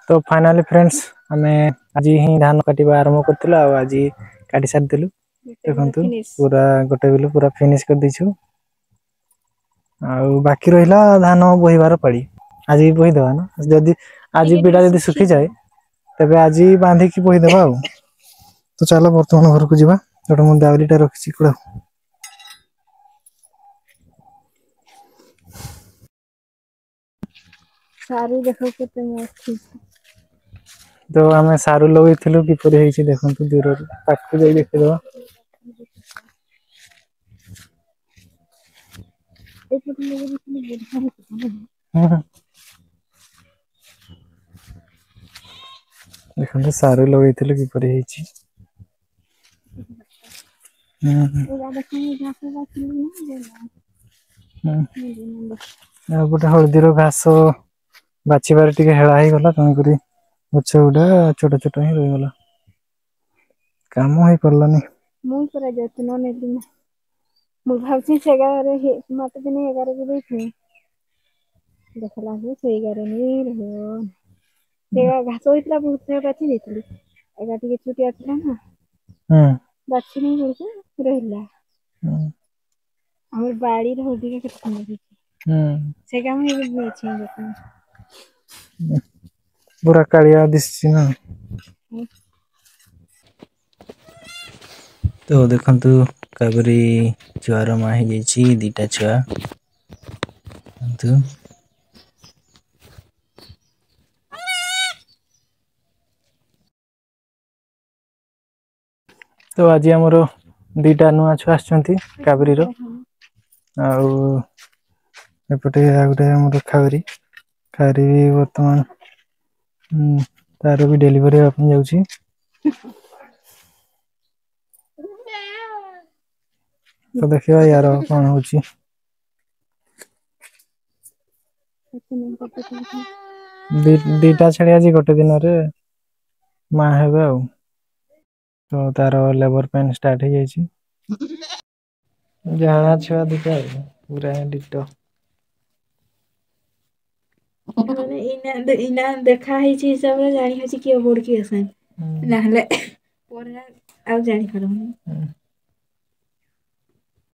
तो finally friends आमे आज ही धान काटिबा आरंभ करथिलु आ आज काटी सारथिलु देखंतु पूरा गोटे बिल पूरा फिनिश कर दिछु आ बाकी रहिला धान बोहिबार पाळी आज भी बोहि देबा ना जदी आज बिडा जदी सुखी जाए तबे आज बांधी की बोहि देबा आ तो चलो वर्तमान घर को जीवा जोटा मु दावरीटा रखिछि कुडा सारू देखो केते मस्त तो आमे सारू लगेइथिलु किपरि हेछि देखंतु दूर पाखु जाई देखिदबा देखंतु सारू लगेइथिलु किपरि हेछि गोटे हळदीर घास बाछिबार टिके हेळा हे गला तण करी गछ गुडा छोट छोट ही रहि गला काम होई परलानी मु परा जतन नेली ना मु भाबछि से गारे हे मते दिन 11 के देछि देखला हे से 11 नि रहो से घास होइतला बहुत बाछि देथिलि एगा टिके छुटी आथिला ना बाछि नै होइसे रहला हमर बाड़ी रे हळदी के केते सुंदर से काम हे छै देखो पूरा कालिया दिसछि ना तो देखंतु काबरी छुआर मा हे जैछि दीटा छुआ तो तो आज हमर दीटा नुआ छुआ आछंती काबरी रो आउ एपटे आ गुटे हमर खाबरी खारी वर्तमान तार भी डेलीवरी अपन जाउछि तो देखिबा यार कोन होछि दीटा छेड़ी आज गोटे दिन रे मा हेबे आ तो तार लेबर पेन स्टार्ट हे जैछि जाना छुआ दीटा पूरा डिटो माने इना देखा हेछि हिसाब रे जानि हेछि कि बोर्ड की असन ना हले पर आ जानि परम